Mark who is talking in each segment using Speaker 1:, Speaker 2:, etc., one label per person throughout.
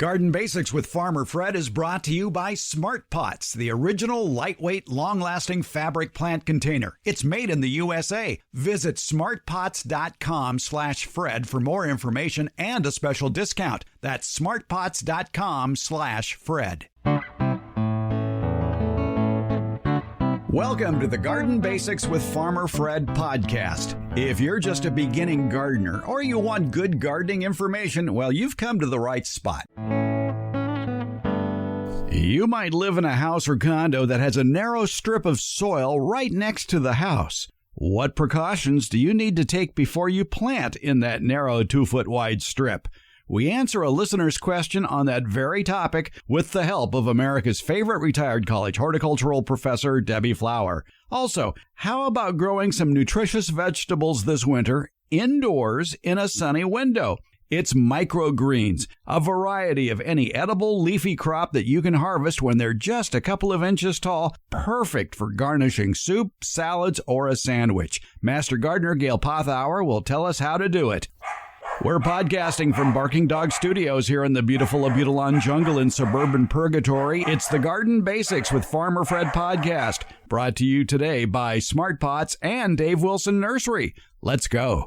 Speaker 1: Garden Basics with Farmer Fred is brought to you by Smart Pots, the original lightweight, long-lasting fabric plant container. It's made in the USA. Visit smartpots.com/Fred for more information and a special discount. That's smartpots.com/Fred. Welcome to the Garden Basics with Farmer Fred podcast. If you're just a beginning gardener or you want good gardening information, well, you've come to the right spot. You might live in a house or condo that has a narrow strip of soil right next to the house. What precautions do you need to take before you plant in that narrow 2-foot wide strip? We answer a listener's question on that very topic with the help of America's favorite retired college horticultural professor, Debbie Flower. Also, how about growing some nutritious vegetables this winter indoors in a sunny window? It's microgreens, a variety of any edible leafy crop that you can harvest when they're just a couple of inches tall, perfect for garnishing soup, salads, or a sandwich. Master Gardener Gail Pothour will tell us how to do it. We're podcasting from Barking Dog Studios here in the beautiful Abutilon jungle in suburban Purgatory. It's the Garden Basics with Farmer Fred podcast, brought to you today by Smart Pots and Dave Wilson Nursery. Let's go.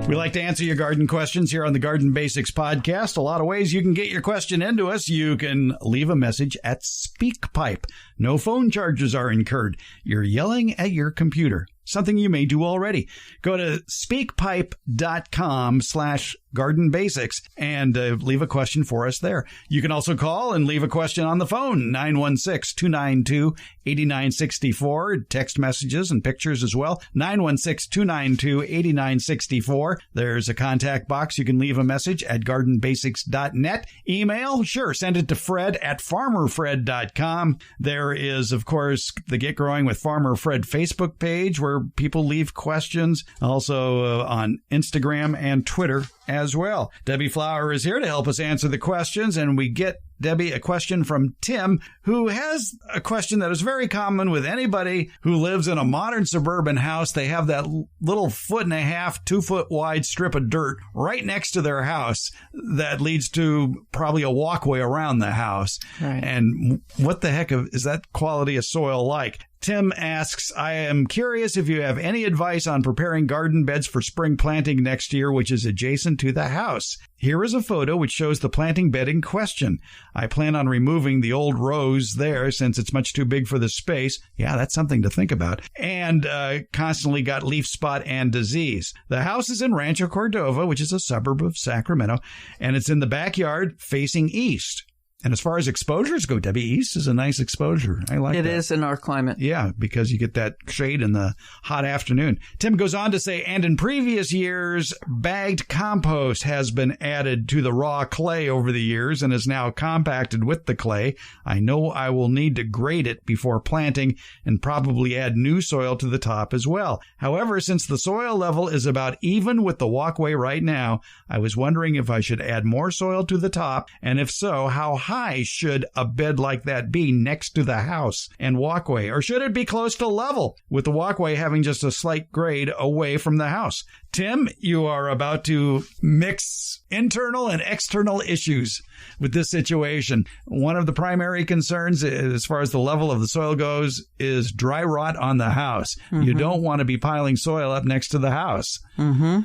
Speaker 1: We like to answer your garden questions here on the Garden Basics podcast. A lot of ways you can get your question into us. You can leave a message at SpeakPipe. No phone charges are incurred. You're yelling at your computer, something you may do already. Go to speakpipe.com/Garden Basics and leave a question for us there. You can also call and leave a question on the phone, 916-292-8964. Text messages and pictures as well, 916-292-8964. There's a contact box. You can leave a message at gardenbasics.net. Email, sure, send it to Fred at farmerfred.com. There is, of course, the Get Growing with Farmer Fred Facebook page where people leave questions. Also on Instagram and Twitter as well. Debbie Flower is here to help us answer the questions, and we get Debbie a question from Tim, who has a question that is very common with anybody who lives in a modern suburban house. They have that little 1.5 to 2-foot wide strip of dirt right next to their house that leads to probably a walkway around the house. Right. And what the heck is that quality of soil like? Tim asks, I am curious if you have any advice on preparing garden beds for spring planting next year, which is adjacent to the house. Here is a photo which shows the planting bed in question. I plan on removing the old rows there since it's much too big for the space. Yeah, that's something to think about. And constantly got leaf spot and disease. The house is in Rancho Cordova, which is a suburb of Sacramento, and it's in the backyard facing east. And as far as exposures go, Debbie, east is a nice exposure. I like that. It is
Speaker 2: in our climate.
Speaker 1: Yeah, because you get that shade in the hot afternoon. Tim goes on to say, and in previous years, bagged compost has been added to the raw clay over the years and is now compacted with the clay. I know I will need to grade it before planting and probably add new soil to the top as well. However, since the soil level is about even with the walkway right now, I was wondering if I should add more soil to the top, and if so, how high should a bed like that be next to the house and walkway? Or should it be close to level with the walkway having just a slight grade away from the house? Tim, you are about to mix internal and external issues with this situation. One of the primary concerns, as far as the level of the soil goes, is dry rot on the house. Mm-hmm. You don't want to be piling soil up next to the house. Mm-hmm.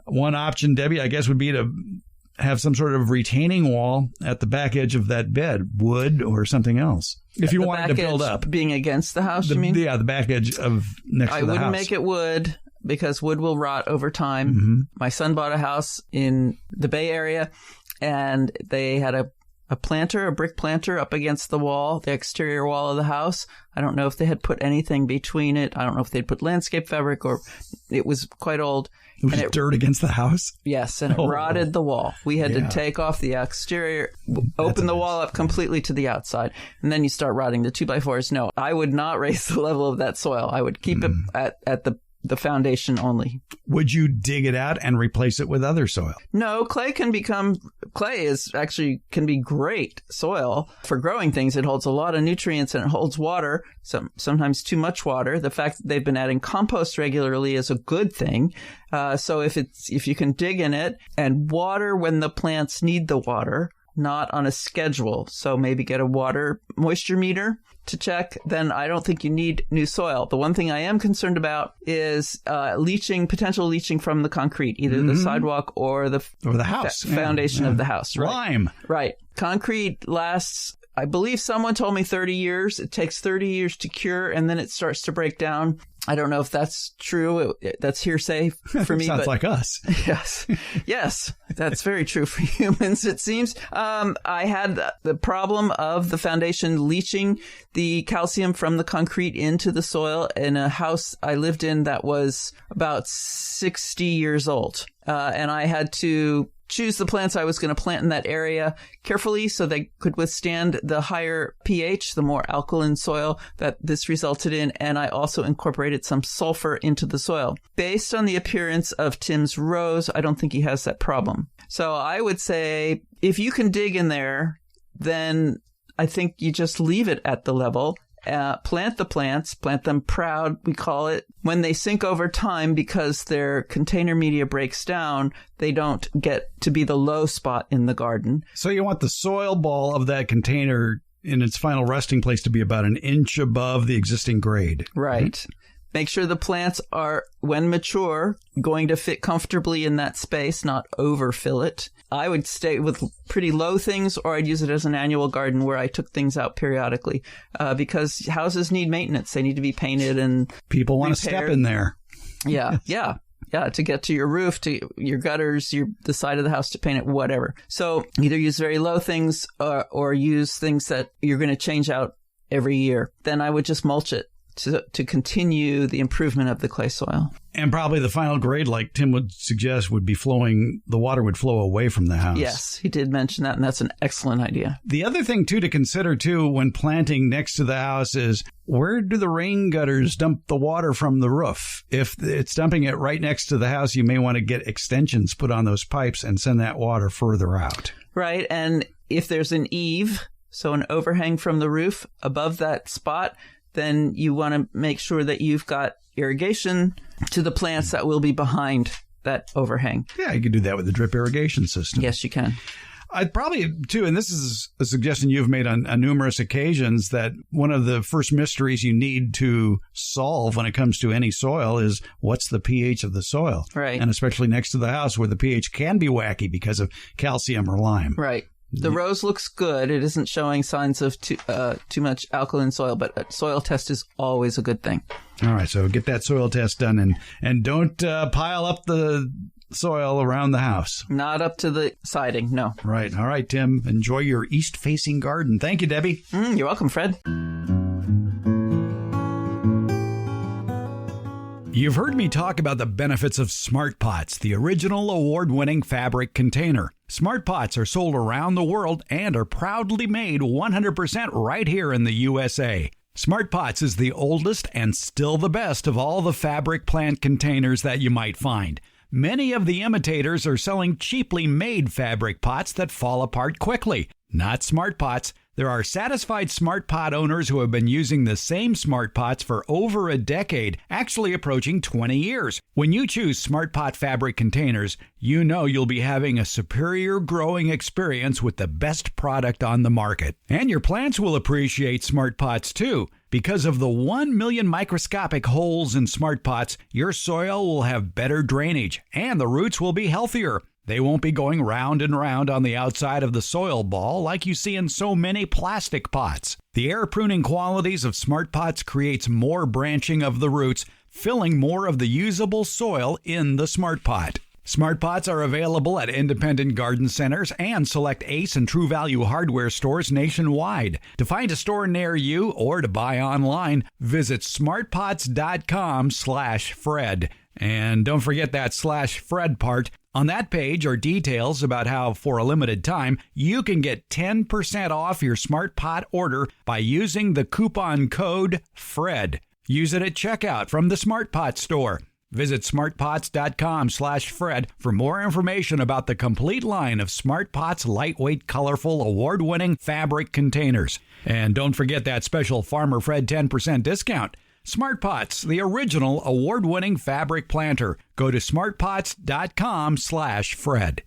Speaker 1: One option, Debbie, I guess would be to have some sort of retaining wall at the back edge of that bed, wood or something else. If you wanted to build up.
Speaker 2: Being against the house, you mean?
Speaker 1: Yeah, the back edge of next to the house.
Speaker 2: I wouldn't make it wood because wood will rot over time. Mm-hmm. My son bought a house in the Bay Area, and they had a brick planter up against the wall, the exterior wall of the house. I don't know if they had put anything between it. I don't know if they'd put landscape fabric, or it was quite old.
Speaker 1: It was dirt against the house?
Speaker 2: Yes, and it rotted the wall. We had to take off the exterior, open the wall up completely to the outside, and then you start rotting the 2x4s. No, I would not raise the level of that soil. I would keep it at the foundation only.
Speaker 1: Would you dig it out and replace it with other soil?
Speaker 2: No, clay can become clay can be great soil for growing things. It holds a lot of nutrients and it holds water, sometimes too much water. The fact that they've been adding compost regularly is a good thing. So if you can dig in it and water when the plants need the water, not on a schedule. So maybe get a water moisture meter to check, then I don't think you need new soil. The one thing I am concerned about is potential leaching from the concrete, either the sidewalk or the
Speaker 1: house
Speaker 2: foundation of the house. Right?
Speaker 1: Lime.
Speaker 2: Right. Concrete lasts, I believe someone told me 30 years. It takes 30 years to cure, and then it starts to break down. I don't know if that's true. That's hearsay for me.
Speaker 1: Sounds like us.
Speaker 2: Yes, that's very true for humans, it seems. I had the problem of the foundation leaching the calcium from the concrete into the soil in a house I lived in that was about 60 years old. And I had to choose the plants I was going to plant in that area carefully so they could withstand the higher pH, the more alkaline soil that this resulted in. And I also incorporated some sulfur into the soil. Based on the appearance of Tim's rose, I don't think he has that problem. So I would say if you can dig in there, then I think you just leave it at the level. Plant the plants, plant them proud, we call it. When they sink over time because their container media breaks down, they don't get to be the low spot in the garden.
Speaker 1: So you want the soil ball of that container in its final resting place to be about an inch above the existing grade.
Speaker 2: Right. Mm-hmm. Make sure the plants are, when mature, going to fit comfortably in that space, not overfill it. I would stay with pretty low things, or I'd use it as an annual garden where I took things out periodically, because houses need maintenance. They need to be painted and
Speaker 1: people want to step in there.
Speaker 2: Yeah, to get to your roof, to your gutters, the side of the house to paint it, whatever. So either use very low things or use things that you're going to change out every year. Then I would just mulch it to continue the improvement of the clay soil.
Speaker 1: And probably the final grade, like Tim would suggest, would be the water would flow away from the house.
Speaker 2: Yes, he did mention that, and that's an excellent idea.
Speaker 1: The other thing, too, to consider, too, when planting next to the house is where do the rain gutters dump the water from the roof? If it's dumping it right next to the house, you may want to get extensions put on those pipes and send that water further out.
Speaker 2: Right, and if there's an eave, so an overhang from the roof above that spot, then you want to make sure that you've got irrigation to the plants that will be behind that overhang.
Speaker 1: Yeah, you can do that with the drip irrigation system.
Speaker 2: Yes, you can.
Speaker 1: I'd probably, too, and this is a suggestion you've made on numerous occasions, that one of the first mysteries you need to solve when it comes to any soil is what's the pH of the soil?
Speaker 2: Right.
Speaker 1: And especially next to the house where the pH can be wacky because of calcium or lime.
Speaker 2: Right. The rose looks good. It isn't showing signs of too much alkaline soil, but a soil test is always a good thing.
Speaker 1: All right, so get that soil test done and don't pile up the soil around the house.
Speaker 2: Not up to the siding, no.
Speaker 1: Right. All right, Tim. Enjoy your east-facing garden. Thank you, Debbie.
Speaker 2: You're welcome, Fred.
Speaker 1: You've heard me talk about the benefits of Smart Pots, the original award-winning fabric container. Smart Pots are sold around the world and are proudly made 100% right here in the USA. Smart Pots is the oldest and still the best of all the fabric plant containers that you might find. Many of the imitators are selling cheaply made fabric pots that fall apart quickly. Not Smart Pots. There are satisfied Smart Pot owners who have been using the same Smart Pots for over a decade, actually approaching 20 years. When you choose Smart Pot fabric containers, you know you'll be having a superior growing experience with the best product on the market. And your plants will appreciate Smart Pots too. Because of the 1 million microscopic holes in Smart Pots, your soil will have better drainage and the roots will be healthier. They won't be going round and round on the outside of the soil ball like you see in so many plastic pots. The air pruning qualities of Smart Pots creates more branching of the roots, filling more of the usable soil in the Smart Pot. Smart Pots are available at independent garden centers and select Ace and True Value hardware stores nationwide. To find a store near you or to buy online, visit smartpots.com/Fred. And don't forget that /Fred part. On that page are details about how, for a limited time, you can get 10% off your Smart Pot order by using the coupon code FRED. Use it at checkout from the Smart Pot store. Visit smartpots.com/Fred for more information about the complete line of Smart Pots lightweight, colorful, award-winning fabric containers. And don't forget that special Farmer Fred 10% discount. Smart Pots, the original award-winning fabric planter. Go to smartpots.com/Fred.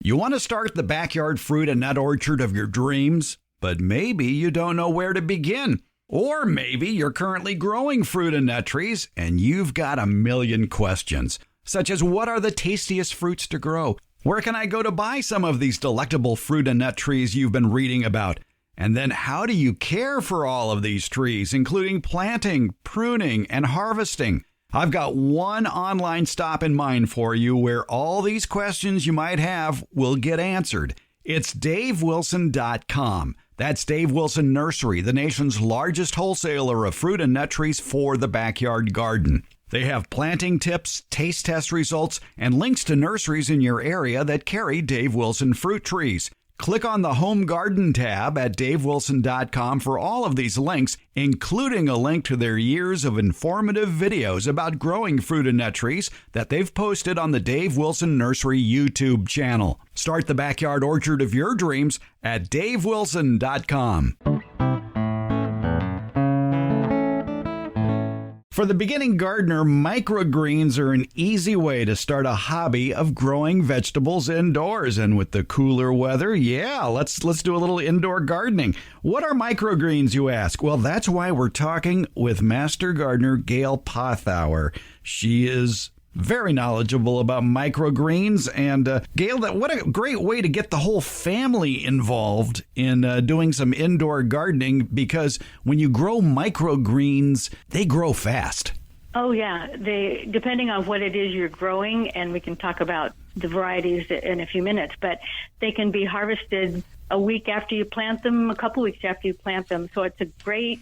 Speaker 1: You want to start the backyard fruit and nut orchard of your dreams, but maybe you don't know where to begin. Or maybe you're currently growing fruit and nut trees and you've got a million questions, such as what are the tastiest fruits to grow? Where can I go to buy some of these delectable fruit and nut trees you've been reading about? And then how do you care for all of these trees, including planting, pruning, and harvesting? I've got one online stop in mind for you where all these questions you might have will get answered. It's DaveWilson.com. That's Dave Wilson Nursery, the nation's largest wholesaler of fruit and nut trees for the backyard garden. They have planting tips, taste test results, and links to nurseries in your area that carry Dave Wilson fruit trees. Click on the Home Garden tab at DaveWilson.com for all of these links, including a link to their years of informative videos about growing fruit and nut trees that they've posted on the Dave Wilson Nursery YouTube channel. Start the backyard orchard of your dreams at DaveWilson.com. For the beginning gardener, microgreens are an easy way to start a hobby of growing vegetables indoors. And with the cooler weather, let's do a little indoor gardening. What are microgreens, you ask? Well, that's why we're talking with Master Gardener Gail Pothour. She is very knowledgeable about microgreens. And Gail, what a great way to get the whole family involved in doing some indoor gardening, because when you grow microgreens, they grow fast.
Speaker 3: Oh, yeah. Depending on what it is you're growing, and we can talk about the varieties in a few minutes, but they can be harvested a week after you plant them, a couple weeks after you plant them. So it's a great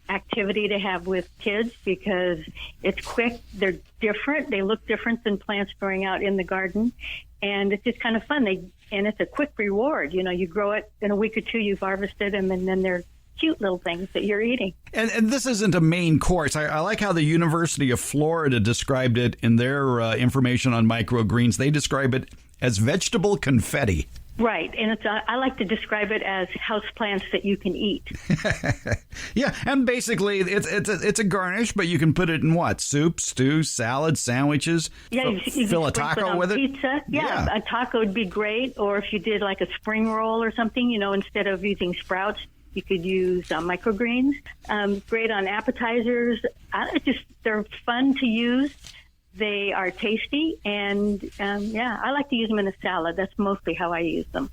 Speaker 3: activity to have with kids because it's quick. They're different. They look different than plants growing out in the garden. And it's just kind of fun. And it's a quick reward. You know, you grow it in a week or two, you've harvested them, and then they're cute little things that you're eating.
Speaker 1: And this isn't a main course. I like how the University of Florida described it in their information on microgreens. They describe it as vegetable confetti.
Speaker 3: Right, and I like to describe it as houseplants that you can eat.
Speaker 1: Yeah, and basically it's a garnish, but you can put it in what? Soup, stew, salad, sandwiches.
Speaker 3: Yeah, you
Speaker 1: fill a taco with it.
Speaker 3: Pizza. Yeah, a taco would be great. Or if you did like a spring roll or something, you know, instead of using sprouts, you could use microgreens. Great on appetizers. They're fun to use. They are tasty, and I like to use them in a salad. That's mostly how I use them.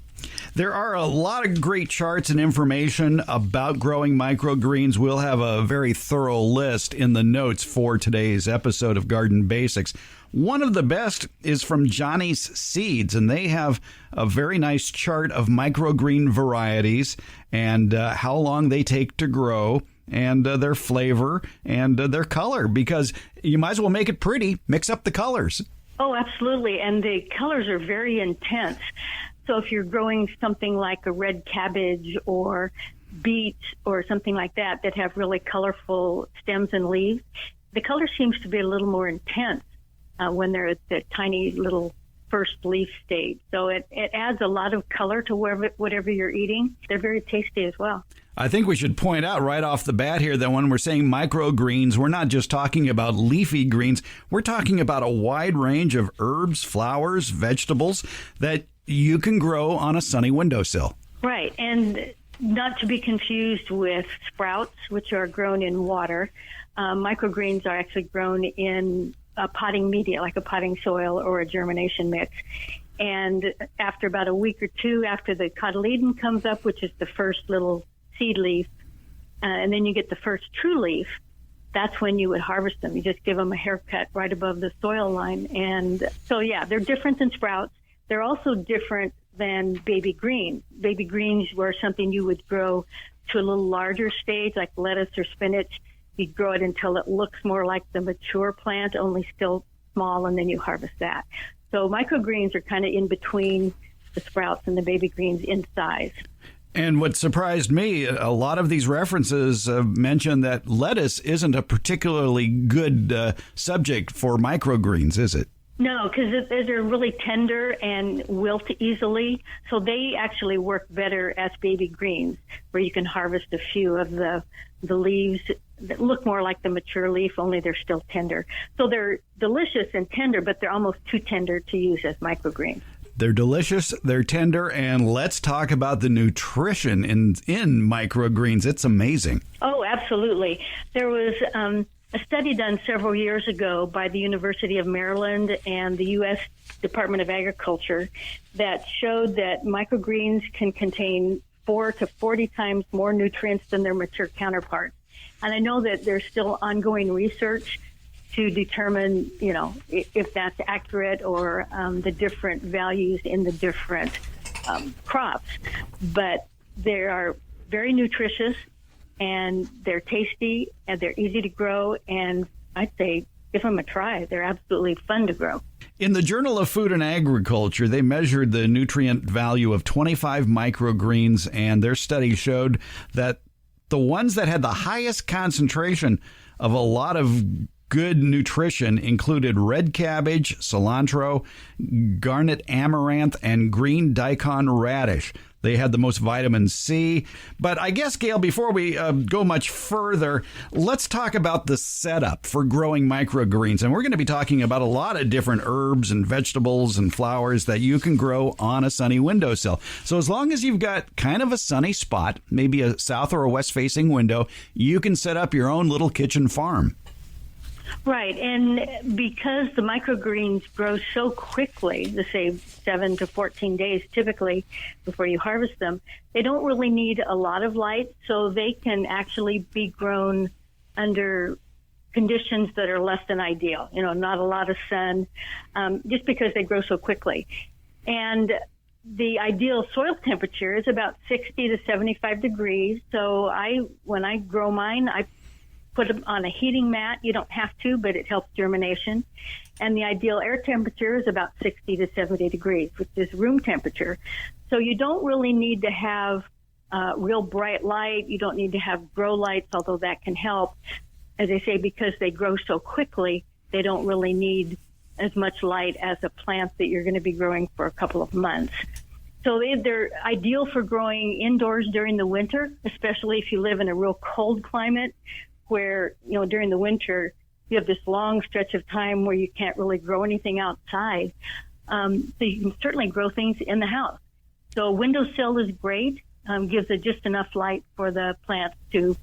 Speaker 1: There are a lot of great charts and information about growing microgreens. We'll have a very thorough list in the notes for today's episode of Garden Basics. One of the best is from Johnny's Seeds, and they have a very nice chart of microgreen varieties and how long they take to grow, and their flavor and their color, because you might as well make it pretty. Mix up the colors.
Speaker 3: Oh, absolutely. And the colors are very intense. So if you're growing something like a red cabbage or beets or something like that have really colorful stems and leaves, the color seems to be a little more intense when they're at the tiny little first leaf stage. So it adds a lot of color to whatever you're eating. They're very tasty as well.
Speaker 1: I think we should point out right off the bat here that when we're saying microgreens, we're not just talking about leafy greens. We're talking about a wide range of herbs, flowers, vegetables that you can grow on a sunny windowsill.
Speaker 3: Right, and not to be confused with sprouts, which are grown in water. Microgreens are actually grown in a potting media, like a potting soil or a germination mix. And after about a week or two after the cotyledon comes up, which is the first little seed leaf, and then you get the first true leaf, that's when you would harvest them. You just give them a haircut right above the soil line. And so, they're different than sprouts. They're also different than baby greens. Baby greens were something you would grow to a little larger stage, like lettuce or spinach. You'd grow it until it looks more like the mature plant, only still small, and then you harvest that. So microgreens are kind of in between the sprouts and the baby greens in size.
Speaker 1: And what surprised me, a lot of these references mention that lettuce isn't a particularly good subject for microgreens, is it?
Speaker 3: No, because they're really tender and wilt easily. So they actually work better as baby greens, where you can harvest a few of the leaves that look more like the mature leaf, only they're still tender. So they're delicious and tender, but they're almost too tender to use as microgreens.
Speaker 1: They're delicious, they're tender, and let's talk about the nutrition in microgreens. It's amazing.
Speaker 3: Oh, absolutely. There was a study done several years ago by the University of Maryland and the U.S. Department of Agriculture that showed that microgreens can contain 4 to 40 times more nutrients than their mature counterparts. And I know that there's still ongoing research to determine, if that's accurate or the different values in the different crops. But they are very nutritious, and they're tasty, and they're easy to grow, and I'd say give them a try. They're absolutely fun to grow.
Speaker 1: In the Journal of Food and Agriculture, they measured the nutrient value of 25 microgreens, and their study showed that the ones that had the highest concentration of a lot of good nutrition included red cabbage, cilantro, garnet amaranth, and green daikon radish. They had the most vitamin C. But I guess, Gail, before we go much further, let's talk about the setup for growing microgreens. And we're going to be talking about a lot of different herbs and vegetables and flowers that you can grow on a sunny windowsill. So as long as you've got kind of a sunny spot, maybe a south or a west-facing window, you can set up your own little kitchen farm.
Speaker 3: Right, and because the microgreens grow so quickly, they say 7 to 14 days typically before you harvest them, they don't really need a lot of light, so they can actually be grown under conditions that are less than ideal, not a lot of sun, just because they grow so quickly. And the ideal soil temperature is about 60 to 75 degrees, so when I grow mine, I put them on a heating mat. You don't have to, but it helps germination. And the ideal air temperature is about 60 to 70 degrees, which is room temperature. So you don't really need to have real bright light. You don't need to have grow lights, although that can help. As I say, because they grow so quickly, they don't really need as much light as a plant that you're going to be growing for a couple of months. So they're ideal for growing indoors during the winter, especially if you live in a real cold climate, where, during the winter, you have this long stretch of time where you can't really grow anything outside. So you can certainly grow things in the house. So a windowsill is great, gives it just enough light for the plants to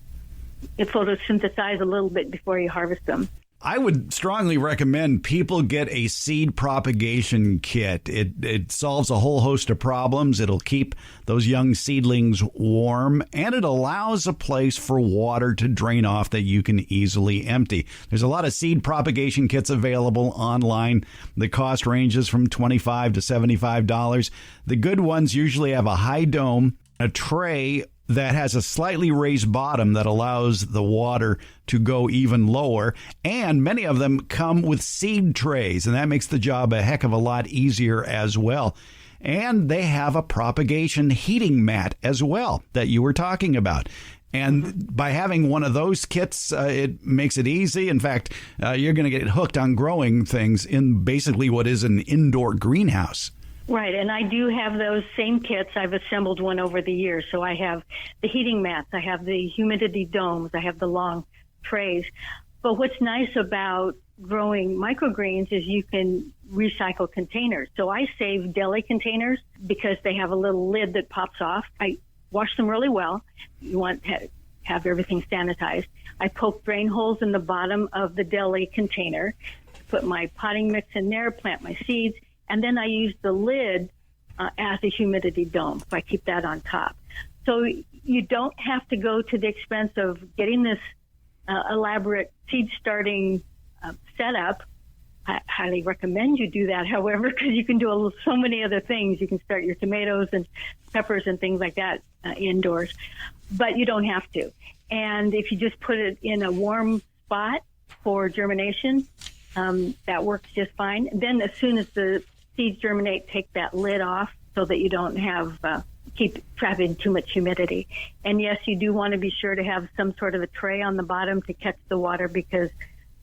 Speaker 3: photosynthesize a little bit before you harvest them.
Speaker 1: I would strongly recommend people get a seed propagation kit. It solves a whole host of problems. It'll keep those young seedlings warm, and it allows a place for water to drain off that you can easily empty. There's a lot of seed propagation kits available online. The cost ranges from $25 to $75. The good ones usually have a high dome, a tray that has a slightly raised bottom that allows the water to go even lower. And many of them come with seed trays, and that makes the job a heck of a lot easier as well. And they have a propagation heating mat as well that you were talking about. And by having one of those kits, it makes it easy. In fact, you're going to get hooked on growing things in basically what is an indoor greenhouse.
Speaker 3: Right, and I do have those same kits. I've assembled one over the years. So I have the heating mats, I have the humidity domes, I have the long trays. But what's nice about growing microgreens is you can recycle containers. So I save deli containers because they have a little lid that pops off. I wash them really well. You want to have everything sanitized. I poke drain holes in the bottom of the deli container, put my potting mix in there, plant my seeds, and then I use the lid as a humidity dome. So I keep that on top. So you don't have to go to the expense of getting this elaborate seed starting setup. I highly recommend you do that, however, because you can do so many other things. You can start your tomatoes and peppers and things like that indoors, but you don't have to. And if you just put it in a warm spot for germination, that works just fine. Then as soon as the seeds germinate, take that lid off so that you don't have keep trapping too much humidity. And yes, you do want to be sure to have some sort of a tray on the bottom to catch the water, because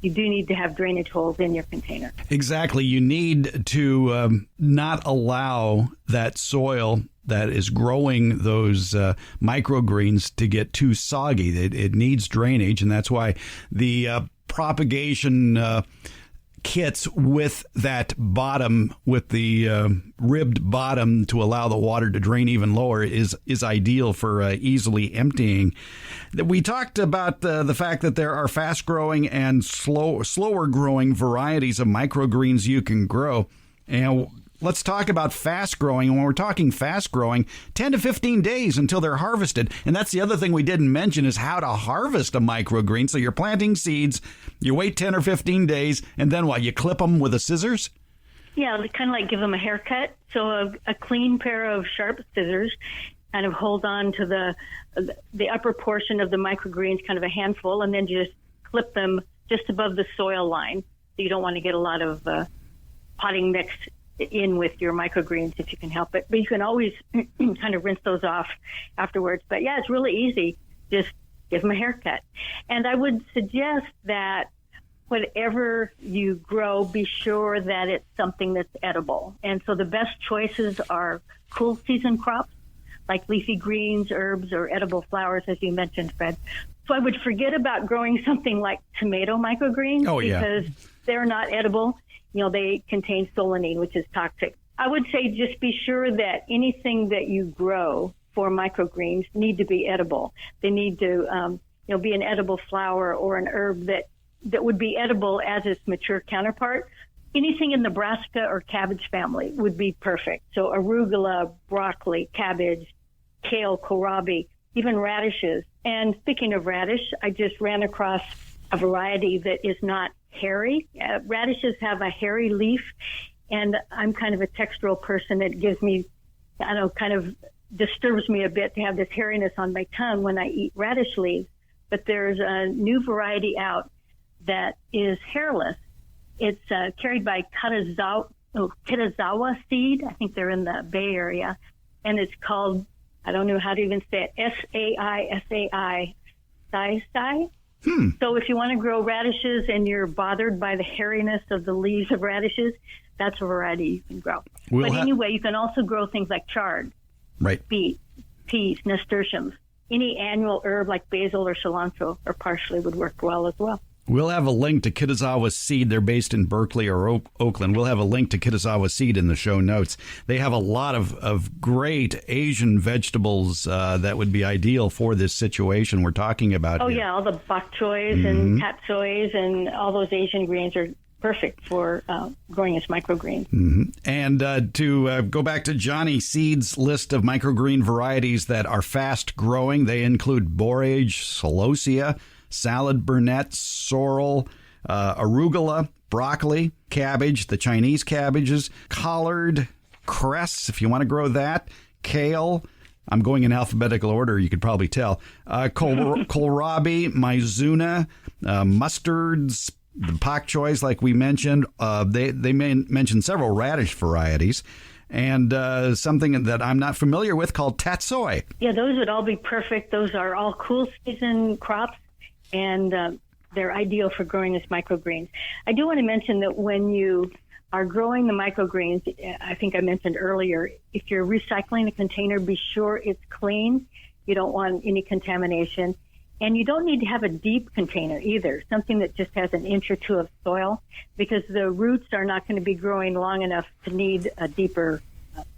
Speaker 3: you do need to have drainage holes in your container.
Speaker 1: Exactly. You need to not allow that soil that is growing those microgreens to get too soggy. It needs drainage, and that's why the propagation kits with that bottom, with the ribbed bottom to allow the water to drain even lower is ideal for easily emptying. We talked about the fact that there are fast-growing and slower-growing varieties of microgreens you can grow. And let's talk about fast-growing. And when we're talking fast-growing, 10 to 15 days until they're harvested. And that's the other thing we didn't mention, is how to harvest a microgreen. So you're planting seeds, you wait 10 or 15 days, and then what? You clip them with a scissors?
Speaker 3: Yeah, kind of like give them a haircut. So a clean pair of sharp scissors kind of hold on to the upper portion of the microgreens, kind of a handful, and then just clip them just above the soil line. So you don't want to get a lot of potting mix in with your microgreens if you can help it. But you can always kind of rinse those off afterwards. But yeah, it's really easy. Just give them a haircut. And I would suggest that whatever you grow, be sure that it's something that's edible. And so the best choices are cool season crops, like leafy greens, herbs, or edible flowers, as you mentioned, Fred. So I would forget about growing something like tomato microgreens because they're not edible. You know, they contain solanine, which is toxic. I would say just be sure that anything that you grow for microgreens need to be edible. They need to, be an edible flower or an herb that would be edible as its mature counterpart. Anything in Nebraska or cabbage family would be perfect. So arugula, broccoli, cabbage, kale, kohlrabi, even radishes. And speaking of radish, I just ran across a variety that is not hairy. Radishes have a hairy leaf, and I'm kind of a textural person. It gives me, kind of disturbs me a bit to have this hairiness on my tongue when I eat radish leaves. But there's a new variety out that is hairless. It's carried by Kitazawa seed. I think they're in the Bay Area, and it's called, I don't know how to even say it, S-A-I, sai. So if you want to grow radishes and you're bothered by the hairiness of the leaves of radishes, that's a variety you can grow. Anyway, you can also grow things like chard, beet, peas, nasturtiums. Any annual herb like basil or cilantro or parsley would work well as well.
Speaker 1: We'll have a link to Kitazawa Seed. They're based in Berkeley or Oakland. We'll have a link to Kitazawa Seed in the show notes. They have a lot of great Asian vegetables that would be ideal for this situation we're talking about here.
Speaker 3: Yeah, all the bok choys and tatsoys and all those Asian greens are perfect for growing as microgreens.
Speaker 1: And to go back to Johnny Seed's list of microgreen varieties that are fast growing, they include borage, celosia, salad burnet, sorrel, arugula, broccoli, cabbage, the Chinese cabbages, collard, cress, if you want to grow that, kale. I'm going in alphabetical order, you could probably tell. Kohlrabi, mizuna, mustards, the pak choys, like we mentioned. They mention several radish varieties. And something that I'm not familiar with called tatsoi.
Speaker 3: Yeah, those would all be perfect. Those are all cool season crops, and they're ideal for growing as microgreens. I do want to mention that when you are growing the microgreens, I think I mentioned earlier, if you're recycling the container, be sure it's clean. You don't want any contamination. And you don't need to have a deep container either, something that just has an inch or two of soil, because the roots are not going to be growing long enough to need a deeper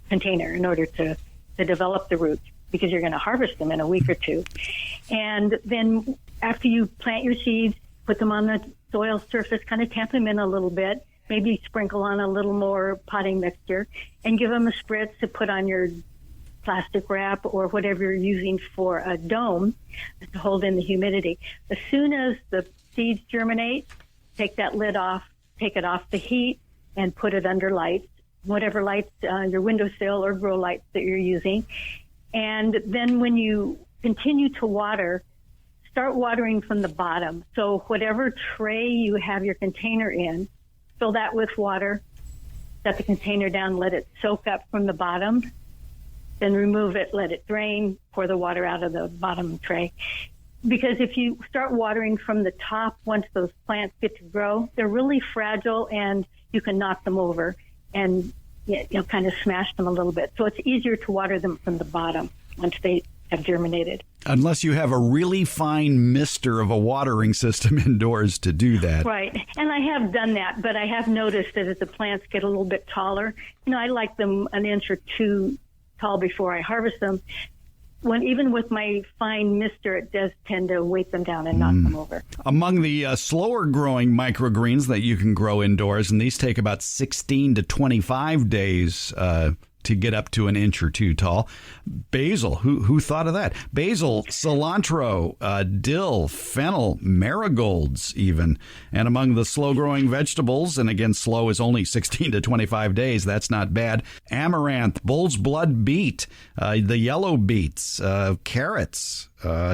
Speaker 3: container in order to develop the roots, because you're going to harvest them in a week or two. And then after you plant your seeds, put them on the soil surface, kind of tamp them in a little bit, maybe sprinkle on a little more potting mixture, and give them a spritz to put on your plastic wrap or whatever you're using for a dome to hold in the humidity. As soon as the seeds germinate, take that lid off, take it off the heat, and put it under lights, whatever lights, your windowsill or grow lights that you're using. And then when you continue to water, start watering from the bottom. So whatever tray you have your container in, fill that with water, set the container down, let it soak up from the bottom, then remove it, let it drain, pour the water out of the bottom tray. Because if you start watering from the top, once those plants get to grow, they're really fragile and you can knock them over and kind of smash them a little bit. So it's easier to water them from the bottom once they have germinated.
Speaker 1: Unless you have a really fine mister of a watering system indoors to do that.
Speaker 3: Right. And I have done that, but I have noticed that as the plants get a little bit taller, I like them an inch or two tall before I harvest them. Even with my fine mister, it does tend to weight them down and knock them over.
Speaker 1: Among the slower growing microgreens that you can grow indoors, and these take about 16 to 25 days to get up to an inch or two tall. Basil, who thought of that? Basil, cilantro, dill, fennel, marigolds even. And among the slow-growing vegetables, and again, slow is only 16 to 25 days. That's not bad. Amaranth, bull's blood beet, the yellow beets, carrots,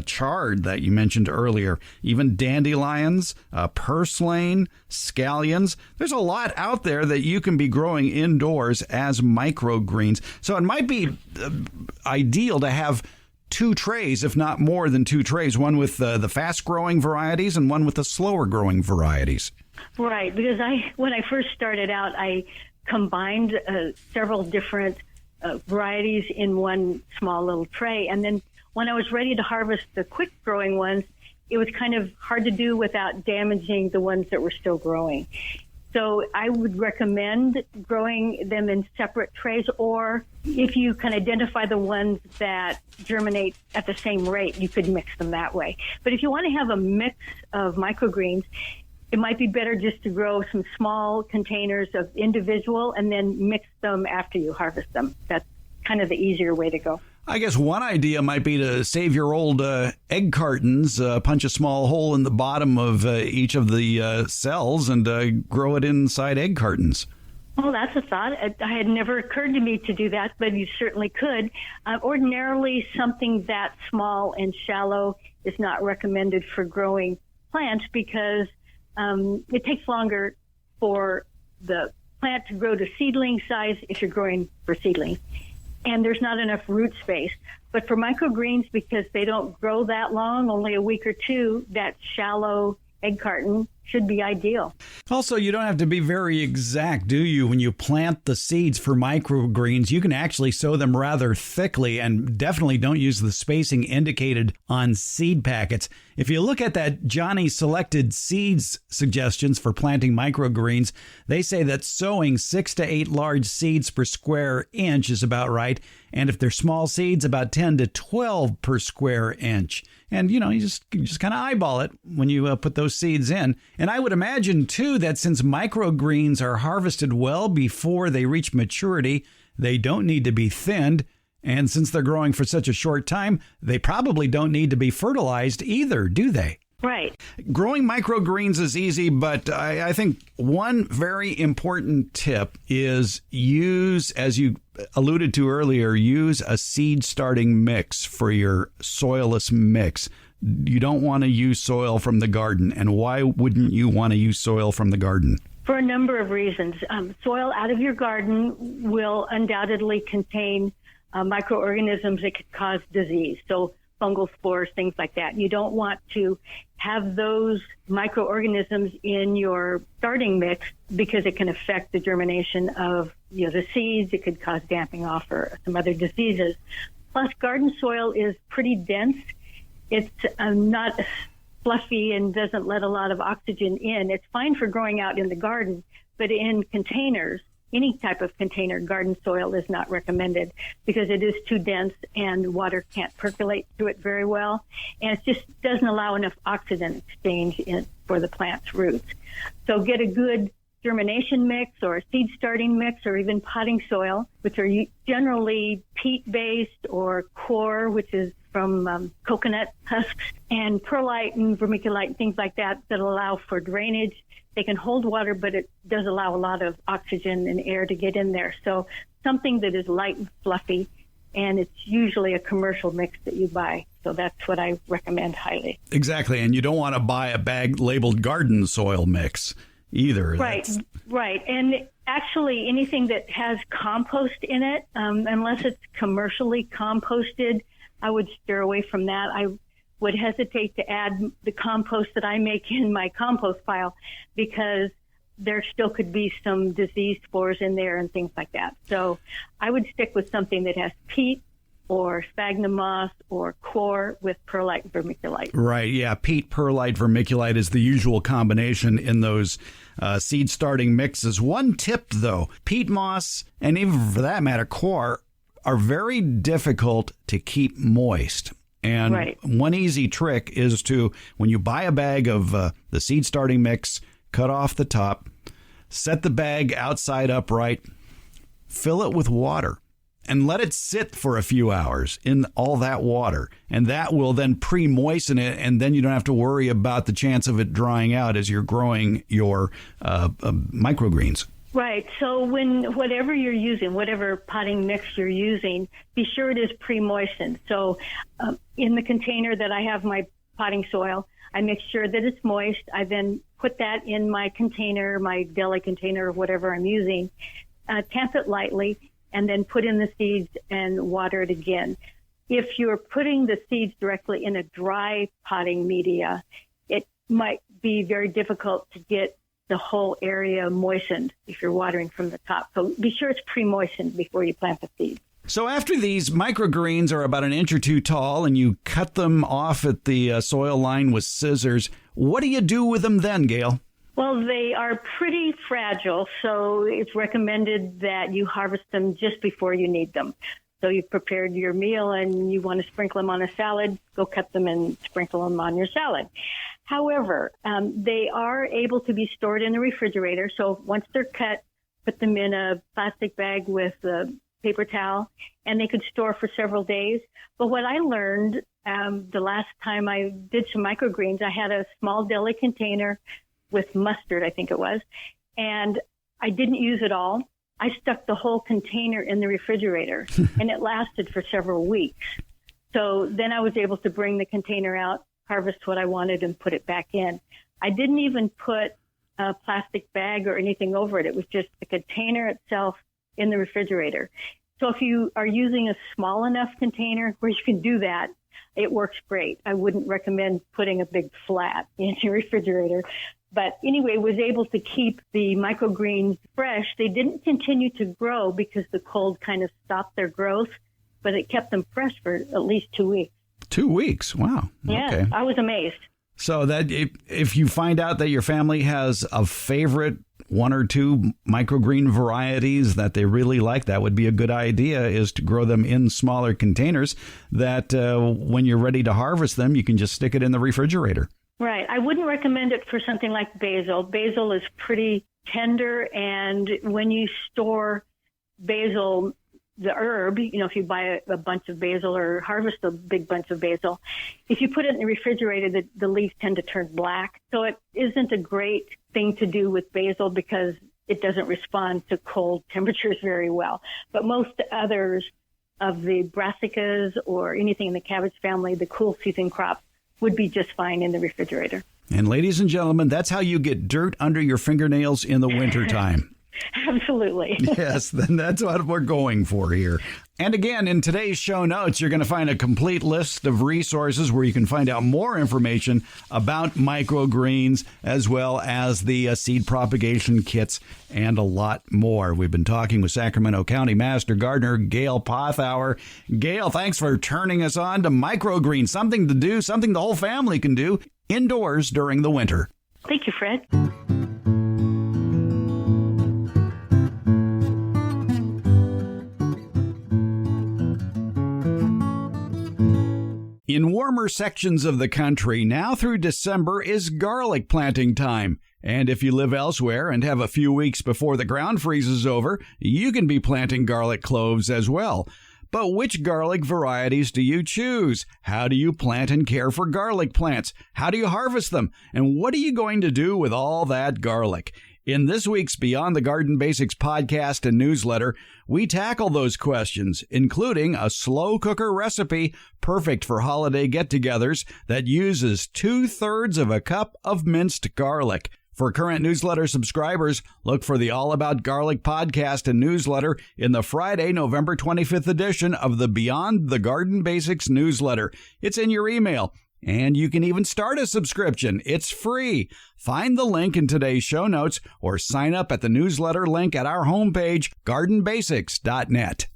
Speaker 1: chard that you mentioned earlier, even dandelions, purslane, scallions. There's a lot out there that you can be growing indoors as microgreens. So it might be ideal to have two trays, if not more than two trays, one with the fast-growing varieties and one with the slower-growing varieties.
Speaker 3: Right, because when I first started out, I combined several different varieties in one small little tray, and then when I was ready to harvest the quick-growing ones, it was kind of hard to do without damaging the ones that were still growing. So I would recommend growing them in separate trays, or if you can identify the ones that germinate at the same rate, you could mix them that way. But if you want to have a mix of microgreens, it might be better just to grow some small containers of individual and then mix them after you harvest them. That's kind of the easier way to go.
Speaker 1: I guess one idea might be to save your old egg cartons, punch a small hole in the bottom of each of the cells and grow it inside egg cartons.
Speaker 3: Oh, that's a thought. It had never occurred to me to do that, but you certainly could. Ordinarily, something that small and shallow is not recommended for growing plants because it takes longer for the plant to grow to seedling size if you're growing for seedlings. And there's not enough root space. But for microgreens, because they don't grow that long, only a week or two, that shallow egg carton should be ideal.
Speaker 1: Also, you don't have to be very exact, do you? When you plant the seeds for microgreens, you can actually sow them rather thickly, and definitely don't use the spacing indicated on seed packets. If you look at that Johnny Selected Seeds suggestions for planting microgreens, they say that sowing 6 to 8 large seeds per square inch is about right. And if they're small seeds, about 10 to 12 per square inch. And, you just kind of eyeball it when you put those seeds in. And I would imagine, too, that since microgreens are harvested well before they reach maturity, they don't need to be thinned. And since they're growing for such a short time, they probably don't need to be fertilized either, do they?
Speaker 3: Right.
Speaker 1: Growing microgreens is easy, but I think one very important tip is use, as you alluded to earlier, use a seed starting mix for your soilless mix. You don't want to use soil from the garden. And why wouldn't you want to use soil from the garden?
Speaker 3: For a number of reasons. Soil out of your garden will undoubtedly contain microorganisms that could cause disease. So fungal spores, things like that. You don't want to have those microorganisms in your starting mix because it can affect the germination of the seeds. It could cause damping off or some other diseases. Plus, garden soil is pretty dense. It's not fluffy and doesn't let a lot of oxygen in. It's fine for growing out in the garden, but in containers, any type of container, garden soil is not recommended because it is too dense and water can't percolate through it very well. And it just doesn't allow enough oxygen exchange for the plant's roots. So get a good germination mix or a seed starting mix or even potting soil, which are generally peat-based, or coir, which is from coconut husks, and perlite and vermiculite, things like that allow for drainage. They can hold water, but it does allow a lot of oxygen and air to get in there. So something that is light and fluffy, and it's usually a commercial mix that you buy. So that's what I recommend highly.
Speaker 1: Exactly, and you don't want to buy a bag labeled garden soil mix. either.
Speaker 3: Right. And actually, anything that has compost in it, unless it's commercially composted, I would steer away from that. I would hesitate to add the compost that I make in my compost pile because there still could be some disease spores in there and things like that. So I would stick with something that has peat or sphagnum moss or coir with perlite and vermiculite.
Speaker 1: Right, yeah. Peat, perlite, vermiculite is the usual combination in those seed starting mixes. One tip, though, peat moss, and even for that matter, coir, are very difficult to keep moist. And one easy trick is to, when you buy a bag of the seed starting mix, cut off the top, set the bag outside upright, fill it with water, and let it sit for a few hours in all that water. And that will then pre-moisten it, and then you don't have to worry about the chance of it drying out as you're growing your microgreens.
Speaker 3: Right. So whatever you're using, whatever potting mix you're using, be sure it is pre-moistened. So in the container that I have my potting soil, I make sure that it's moist. I then put that in my container, my deli container, or whatever I'm using, tamp it lightly, and then put in the seeds and water it again. If you're putting the seeds directly in a dry potting media, it might be very difficult to get the whole area moistened if you're watering from the top. So be sure it's pre-moistened before you plant the seeds.
Speaker 1: So after these microgreens are about an inch or two tall and you cut them off at the soil line with scissors, what do you do with them then, Gail?
Speaker 3: Well, they are pretty fragile, so it's recommended that you harvest them just before you need them. So you've prepared your meal and you want to sprinkle them on a salad, go cut them and sprinkle them on your salad. However, they are able to be stored in the refrigerator. So once they're cut, put them in a plastic bag with a paper towel, and they could store for several days. But what I learned the last time I did some microgreens, I had a small deli container with mustard, I think it was, and I didn't use it all. I stuck the whole container in the refrigerator, and it lasted for several weeks. So then I was able to bring the container out, harvest what I wanted, and put it back in. I didn't even put a plastic bag or anything over it. It was just the container itself in the refrigerator. So if you are using a small enough container where you can do that, it works great. I wouldn't recommend putting a big flat in your refrigerator. But anyway, was able to keep the microgreens fresh. They didn't continue to grow because the cold kind of stopped their growth, but it kept them fresh for at least 2 weeks.
Speaker 1: 2 weeks? Wow.
Speaker 3: Yeah,
Speaker 1: okay.
Speaker 3: I was amazed.
Speaker 1: So that if you find out that your family has a favorite one or two microgreen varieties that they really like, that would be a good idea, is to grow them in smaller containers that when you're ready to harvest them, you can just stick it in the refrigerator. Right.
Speaker 3: I wouldn't recommend it for something like basil. Basil is pretty tender, and when you store basil, the herb, if you buy a bunch of basil or harvest a big bunch of basil, if you put it in the refrigerator, the leaves tend to turn black. So it isn't a great thing to do with basil because it doesn't respond to cold temperatures very well. But most others of the brassicas or anything in the cabbage family, the cool season crops, would be just fine in the refrigerator.
Speaker 1: And ladies and gentlemen, that's how you get dirt under your fingernails in the wintertime.
Speaker 3: Absolutely.
Speaker 1: Yes, then that's what we're going for here. And again, in today's show notes, you're going to find a complete list of resources where you can find out more information about microgreens, as well as the seed propagation kits and a lot more. We've been talking with Sacramento County Master Gardener Gail Pothour. Gail, thanks for turning us on to microgreens, something to do, something the whole family can do indoors during the winter.
Speaker 3: Thank you, Fred.
Speaker 1: In warmer sections of the country, now through December is garlic planting time. And if you live elsewhere and have a few weeks before the ground freezes over, you can be planting garlic cloves as well. But which garlic varieties do you choose? How do you plant and care for garlic plants? How do you harvest them? And what are you going to do with all that garlic? In this week's Beyond the Garden Basics podcast and newsletter, we tackle those questions, including a slow cooker recipe perfect for holiday get-togethers that uses 2/3 of a cup of minced garlic. For current newsletter subscribers, look for the All About Garlic podcast and newsletter in the Friday, November 25th edition of the Beyond the Garden Basics newsletter. It's in your email, and you can even start a subscription. It's free. Find the link in today's show notes or sign up at the newsletter link at our homepage, gardenbasics.net.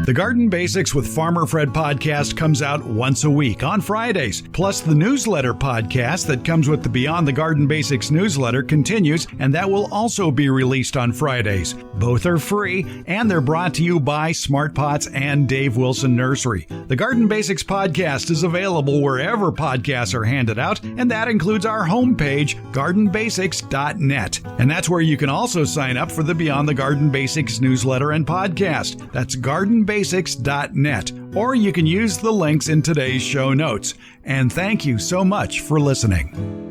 Speaker 1: The Garden Basics with Farmer Fred podcast comes out once a week on Fridays. Plus, the newsletter podcast that comes with the Beyond the Garden Basics newsletter continues, and that will also be released on Fridays. Both are free, and they're brought to you by Smart Pots and Dave Wilson Nursery. The Garden Basics podcast is available wherever podcasts are handed out, and that includes our homepage, gardenbasics.net. And that's where you can also sign up for the Beyond the Garden Basics newsletter and podcast. That's gardenbasics.net, or you can use the links in today's show notes. And thank you so much for listening.